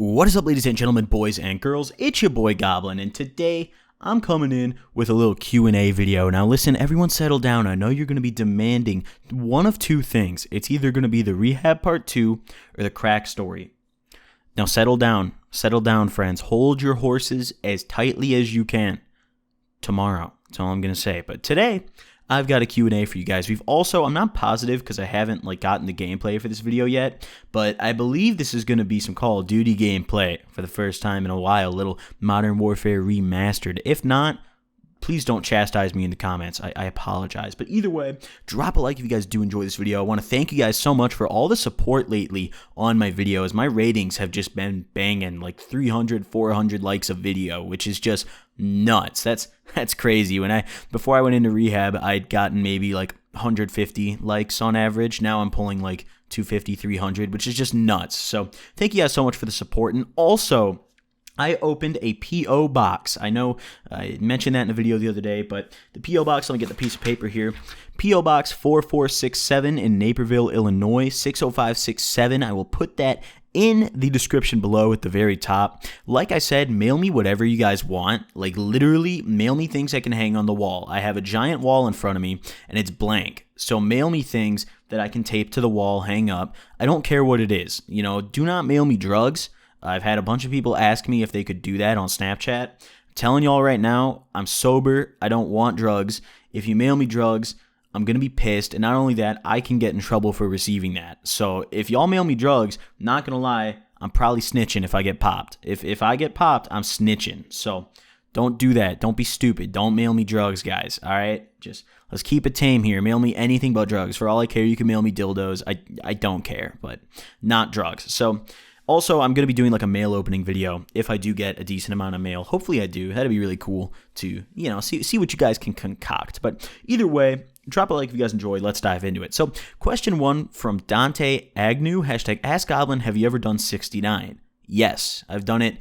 What is up, ladies and gentlemen, boys and girls? It's your boy Goblin, and today I'm coming in with a little Q&A video. Now listen, everyone settle down. I know you're going to be demanding one of two things. It's either going to be the rehab part 2 or the crack story. Now settle down, friends. Hold your horses as tightly as you can. Tomorrow, that's all I'm going to say. But today, I've got a Q&A for you guys. I'm not positive because I haven't gotten the gameplay for this video yet, but I believe this is going to be some Call of Duty gameplay for the first time in a while, a little Modern Warfare remastered. If not, please don't chastise me in the comments. I apologize. But either way, drop a like if you guys do enjoy this video. I want to thank you guys so much for all the support lately on my videos. My ratings have just been banging, 300, 400 likes a video, which is just nuts. That's crazy. Before I went into rehab, I'd gotten maybe 150 likes on average. Now I'm pulling 250, 300, which is just nuts. So thank you guys so much for the support. And also, I opened a P.O. box. I know I mentioned that in a video the other day, but the P.O. box, let me get the piece of paper here. P.O. Box 4467 in Naperville, Illinois, 60567. I will put that in the description below at the very top. Like I said, mail me whatever you guys want. Literally, mail me things I can hang on the wall. I have a giant wall in front of me, and it's blank. So mail me things that I can tape to the wall, hang up. I don't care what it is. Do not mail me drugs. I've had a bunch of people ask me if they could do that on Snapchat. I'm telling y'all right now, I'm sober. I don't want drugs. If you mail me drugs, I'm going to be pissed. And not only that, I can get in trouble for receiving that. So if y'all mail me drugs, not going to lie, I'm probably snitching if I get popped. If I get popped, I'm snitching. So don't do that. Don't be stupid. Don't mail me drugs, guys. All right? Just let's keep it tame here. Mail me anything but drugs. For all I care, you can mail me dildos. I don't care, but not drugs. So also, I'm going to be doing a mail opening video if I do get a decent amount of mail. Hopefully I do. That'd be really cool to, see what you guys can concoct. But either way, drop a like if you guys enjoyed. Let's dive into it. So question 1 from Dante Agnew, hashtag AskGoblin, have you ever done 69? Yes, I've done it.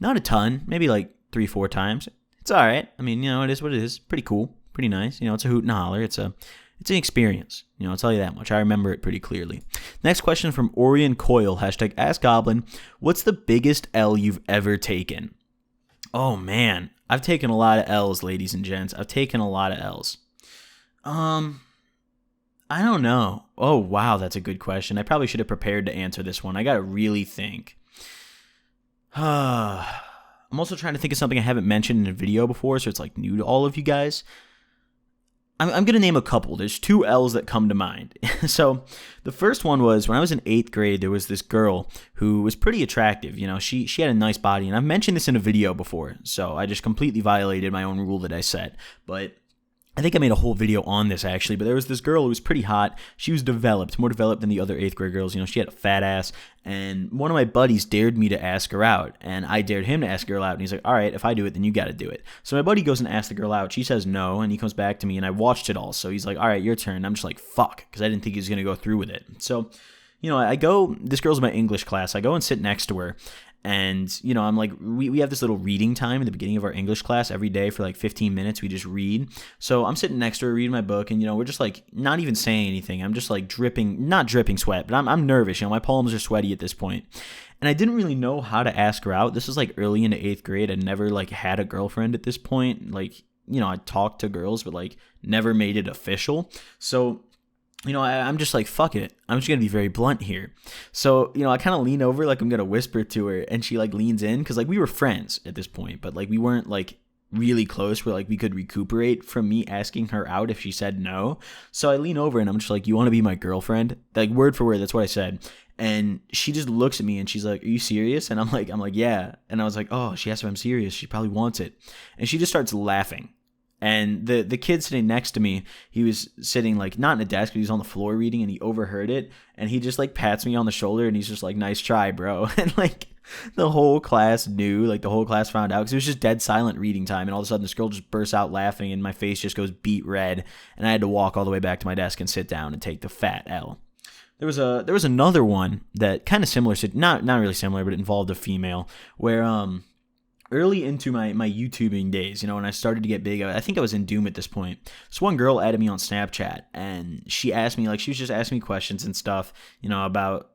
Not a ton, maybe 3-4 times. It's all right. I mean, it is what it is. Pretty cool. Pretty nice. It's a hoot and a holler. It's an experience. I'll tell you that much. I remember it pretty clearly. Next question from Orion Coyle, hashtag AskGoblin. What's the biggest L you've ever taken? Oh, man. I've taken a lot of L's, ladies and gents. I've taken a lot of L's. I don't know. Oh, wow. That's a good question. I probably should have prepared to answer this one. I got to really think. I'm also trying to think of something I haven't mentioned in a video before, so it's new to all of you guys. I'm going to name a couple. There's 2 L's that come to mind. So the first one was when I was in 8th grade, there was this girl who was pretty attractive. She had a nice body, and I've mentioned this in a video before, so I just completely violated my own rule that I set. But I think I made a whole video on this, actually, but there was this girl who was pretty hot. She was more developed than the other 8th grade girls. She had a fat ass, and one of my buddies dared me to ask her out, and I dared him to ask the girl out, and he's like, all right, if I do it, then you got to do it. So my buddy goes and asks the girl out. She says no, and he comes back to me, and I watched it all. So he's like, all right, your turn. I'm just like, fuck, because I didn't think he was going to go through with it. So, I go, this girl's in my English class. I go and sit next to her. And, I'm we have this little reading time in the beginning of our English class every day for 15 minutes. We just read. So I'm sitting next to her reading my book, and, we're just not even saying anything. I'm just not dripping sweat, but I'm nervous. My palms are sweaty at this point. And I didn't really know how to ask her out. This was early into 8th grade. I never had a girlfriend at this point. I talked to girls, but never made it official. So I'm just fuck it. I'm just going to be very blunt here. So, I kind of lean over I'm going to whisper to her, and she leans in because we were friends at this point, but we weren't really close where we could recuperate from me asking her out if she said no. So I lean over and I'm just you want to be my girlfriend? Word for word, that's what I said. And she just looks at me and she's like, are you serious? And I'm like, yeah. And I was like, oh, she asked if I'm serious. She probably wants it. And she just starts laughing. And the kid sitting next to me, he was sitting not in a desk, but he was on the floor reading, and he overheard it. And he just pats me on the shoulder, and he's just nice try, bro. And the whole class knew, the whole class found out, because it was just dead silent reading time. And all of a sudden this girl just bursts out laughing, and my face just goes beet red. And I had to walk all the way back to my desk and sit down and take the fat L. There was another one that kind of similar, not really similar, but it involved a female, where early into my YouTubing days, when I started to get big, I think I was in Doom at this point. This one girl added me on Snapchat, and she asked me, she was just asking me questions and stuff, about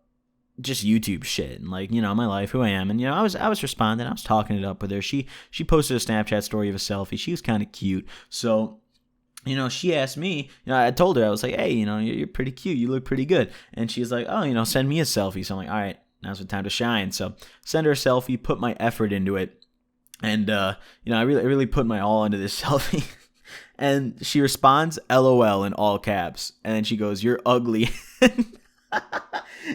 just YouTube shit and like, my life, who I am. And I was responding, I was talking it up with her. She posted a Snapchat story of a selfie. She was kind of cute. So she asked me, I told her, I was like, hey, you're pretty cute. You look pretty good. And she's like, oh, send me a selfie. So I'm like, all right, now's the time to shine. So send her a selfie, put my effort into it. And, I really put my all into this selfie. And she responds, LOL, in all caps. And then she goes, you're ugly.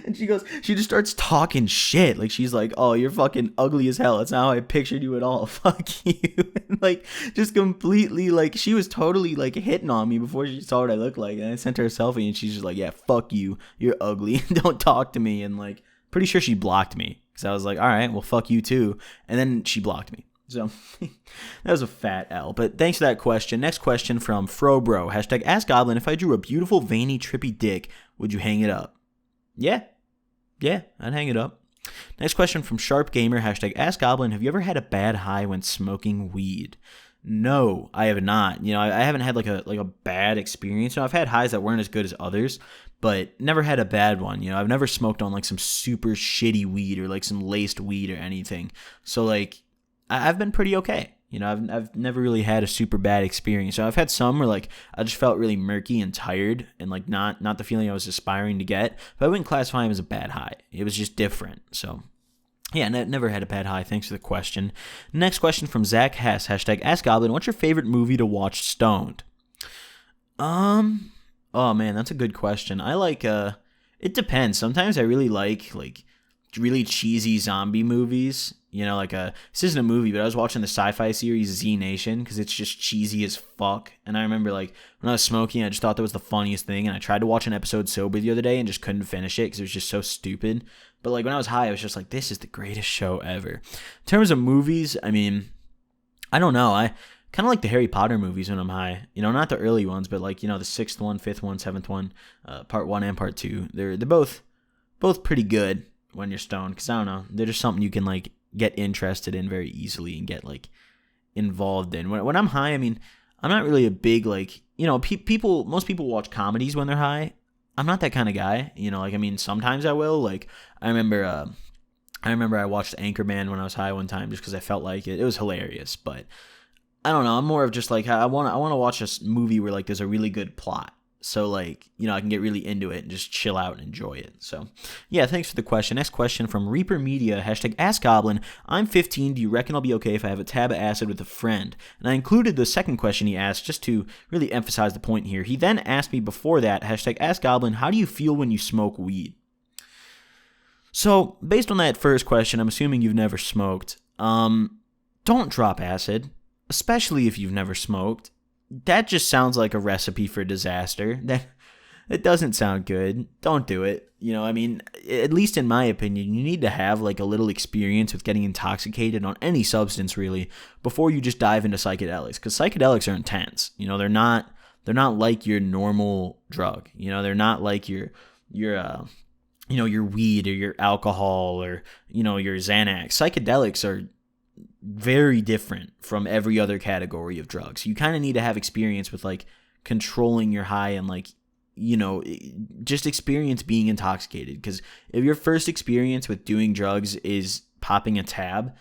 And she just starts talking shit. Like, she's like, oh, you're fucking ugly as hell. That's not how I pictured you at all. Fuck you. And like, just completely, like, she was totally, like, hitting on me before she saw what I looked like. And I sent her a selfie, and she's just like, yeah, fuck you. You're ugly. Don't talk to me. And, like, pretty sure she blocked me. Because I was like, all right, well, fuck you too. And then she blocked me. So, that was a fat L. But thanks for that question. Next question from Frobro. Hashtag Ask Goblin, if I drew a beautiful, veiny, trippy dick, would you hang it up? Yeah, I'd hang it up. Next question from Sharp Gamer. Hashtag Ask Goblin, have you ever had a bad high when smoking weed? No, I have not. I haven't had like a bad experience. I've had highs that weren't as good as others, but never had a bad one. I've never smoked on like some super shitty weed or like some laced weed or anything. So like, I've been pretty okay. I've never really had a super bad experience. So I've had some where like I just felt really murky and tired and like not the feeling I was aspiring to get. But I wouldn't classify them as a bad high. It was just different. So yeah, never had a bad high. Thanks for the question. Next question from Zach Hess. Hashtag Ask Goblin. What's your favorite movie to watch stoned? Oh man, that's a good question. I like it depends. Sometimes I really like really cheesy zombie movies. This isn't a movie, but I was watching the sci-fi series Z Nation because it's just cheesy as fuck. And I remember like when I was smoking, I just thought that was the funniest thing. And I tried to watch an episode sober the other day and just couldn't finish it because it was just so stupid. But like when I was high, I was just like, this is the greatest show ever. In terms of movies, I mean, I don't know. I kind of like the Harry Potter movies when I'm high. Not the early ones, but like, the sixth one, fifth one, seventh one, part 1 and part 2. They're both pretty good when you're stoned because I don't know. They're just something you can like get interested in very easily and get like involved in. When I'm high, I mean, I'm not really a big like, most people watch comedies when they're high. I'm not that kind of guy, I mean, sometimes I will. Like I remember I watched Anchorman when I was high one time just because I felt like it. It was hilarious, but I don't know. I'm more of just like I want to watch a movie where like there's a really good plot. So, like, I can get really into it and just chill out and enjoy it. So, yeah, thanks for the question. Next question from Reaper Media. Hashtag Ask Goblin. I'm 15. Do you reckon I'll be okay if I have a tab of acid with a friend? And I included the second question he asked just to really emphasize the point here. He then asked me before that, hashtag Ask Goblin, how do you feel when you smoke weed? So, based on that first question, I'm assuming you've never smoked. Don't drop acid, especially if you've never smoked. That just sounds like a recipe for disaster. It doesn't sound good. Don't do it. I mean, at least in my opinion, you need to have like a little experience with getting intoxicated on any substance really before you just dive into psychedelics, because psychedelics are intense. They're not like your normal drug. They're not like your weed or your alcohol or your Xanax. Psychedelics are very different from every other category of drugs. You kind of need to have experience with like controlling your high and like, just experience being intoxicated. Because if your first experience with doing drugs is popping a tab,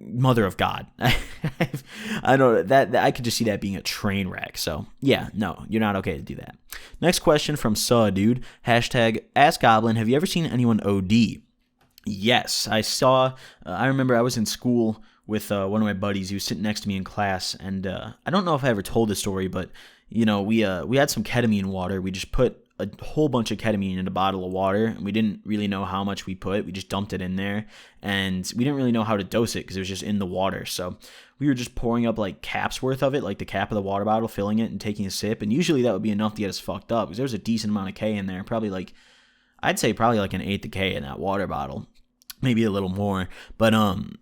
mother of God, I don't that I could just see that being a train wreck. So yeah, no, you're not okay to do that. Next question from Dude. Hashtag Ask Goblin. Have you ever seen anyone OD? Yes, I saw. I remember I was in school with one of my buddies. He was sitting next to me in class, and I don't know if I ever told this story, but we had some ketamine water. We just put a whole bunch of ketamine in a bottle of water, and we didn't really know how much we put. We just dumped it in there, and we didn't really know how to dose it because it was just in the water. So we were just pouring up like caps worth of it, like the cap of the water bottle, filling it and taking a sip, and usually that would be enough to get us fucked up because there was a decent amount of K in there, I'd say probably like an eighth of K in that water bottle. Maybe a little more, but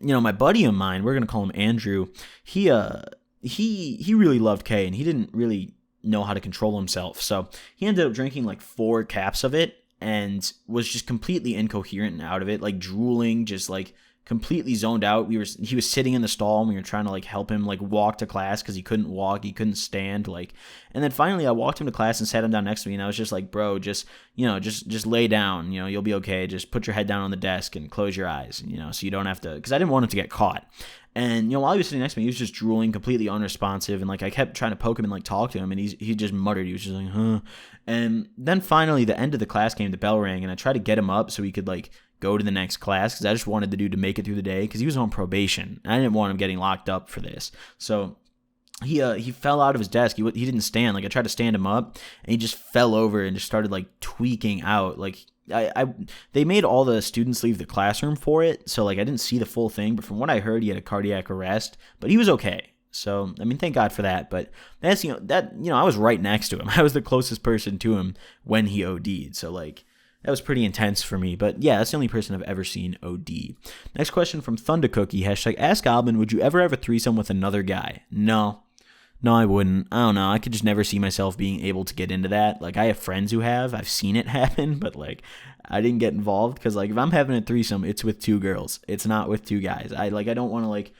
my buddy of mine, we're gonna call him Andrew. He really loved K, and he didn't really know how to control himself, so he ended up drinking like 4 caps of it, and was just completely incoherent and out of it, like drooling, just like completely zoned out. He was sitting in the stall and we were trying to like help him like walk to class because he couldn't walk, he couldn't stand, like. And then finally I walked him to class and sat him down next to me, and I was just like, bro, just lay down, you'll be okay. Just put your head down on the desk and close your eyes, so you don't have to, because I didn't want him to get caught. And while he was sitting next to me, he was just drooling, completely unresponsive, and like I kept trying to poke him and like talk to him, and he just muttered. He was just like, huh. And then finally, the end of the class came, the bell rang, and I tried to get him up so he could like go to the next class, because I just wanted the dude to make it through the day, because he was on probation. I didn't want him getting locked up for this. So he fell out of his desk. He didn't stand. Like I tried to stand him up, and he just fell over and just started like tweaking out. Like they made all the students leave the classroom for it, so like I didn't see the full thing, but from what I heard, he had a cardiac arrest, but he was okay. So I mean, thank God for that. But that's I was right next to him. I was the closest person to him when he OD'd. So like that was pretty intense for me. But yeah, that's the only person I've ever seen OD. Next question from Thunder Cookie, #Ask Goblin, would you ever have a threesome with another guy? No, I wouldn't. I don't know. I could just never see myself being able to get into that. Like, I have friends who have. I've seen it happen, but, like, I didn't get involved because, like, if I'm having a threesome, it's with 2 girls. It's not with 2 guys. I don't want to, like,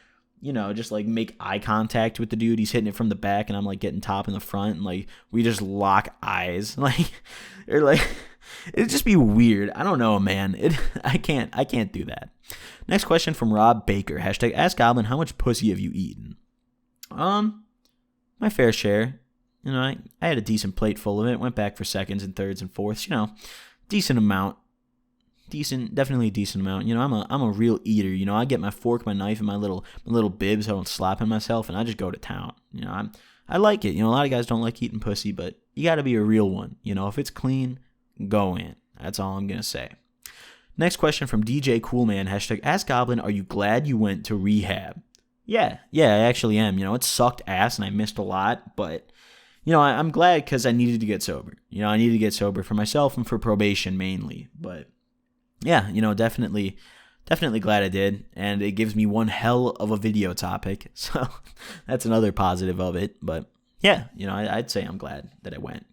just, like, make eye contact with the dude. He's hitting it from the back, and I'm, like, getting top in the front, and, like, we just lock eyes. Like, or, like, it'd just be weird. I don't know, man. I can't do that. Next question from Rob Baker, #Ask Goblin, how much pussy have you eaten? My fair share. I had a decent plate full of it. Went back for seconds and thirds and fourths. Decent amount. Definitely a decent amount. I'm a real eater. I get my fork, my knife, and my little bib so I don't slap in myself, and I just go to town. I like it. A lot of guys don't like eating pussy, but you got to be a real one. If it's clean, go in. That's all I'm gonna say. Next question from DJ Coolman, #Ask Goblin, are you glad you went to rehab? Yeah, I actually am. It sucked ass and I missed a lot, but, I'm glad because I needed to get sober. I needed to get sober for myself and for probation mainly. But, yeah, definitely glad I did. And it gives me one hell of a video topic. So that's another positive of it. But, yeah, I'd say I'm glad that I went.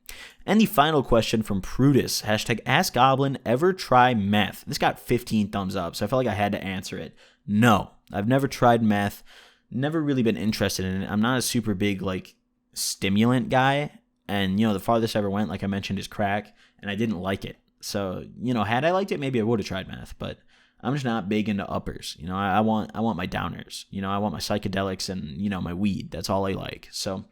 And the final question from Prudis, #Ask Goblin, ever try meth? This got 15 thumbs up, so I felt like I had to answer it. No, I've never tried meth. Never really been interested in it. I'm not a super big, like, stimulant guy. And, the farthest I ever went, like I mentioned, is crack. And I didn't like it. So, had I liked it, maybe I would have tried meth. But I'm just not big into uppers. I want my downers. I want my psychedelics and, my weed. That's all I like. So,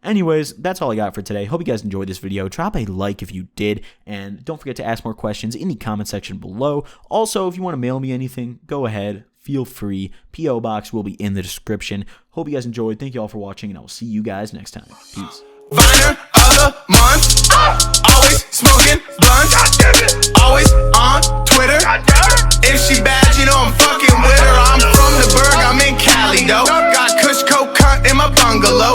anyways, that's all I got for today. Hope you guys enjoyed this video. Drop a like if you did. And don't forget to ask more questions in the comment section below. Also, if you want to mail me anything, go ahead. Feel free. P.O. Box will be in the description. Hope you guys enjoyed. Thank you all for watching, and I will see you guys next time. Peace. Viner of the month. Always smoking blunts. Always on Twitter. If she bad, I'm fucking with her. I'm from the Berg. I'm in Cali, though. Got Kush Coke cut in my bungalow.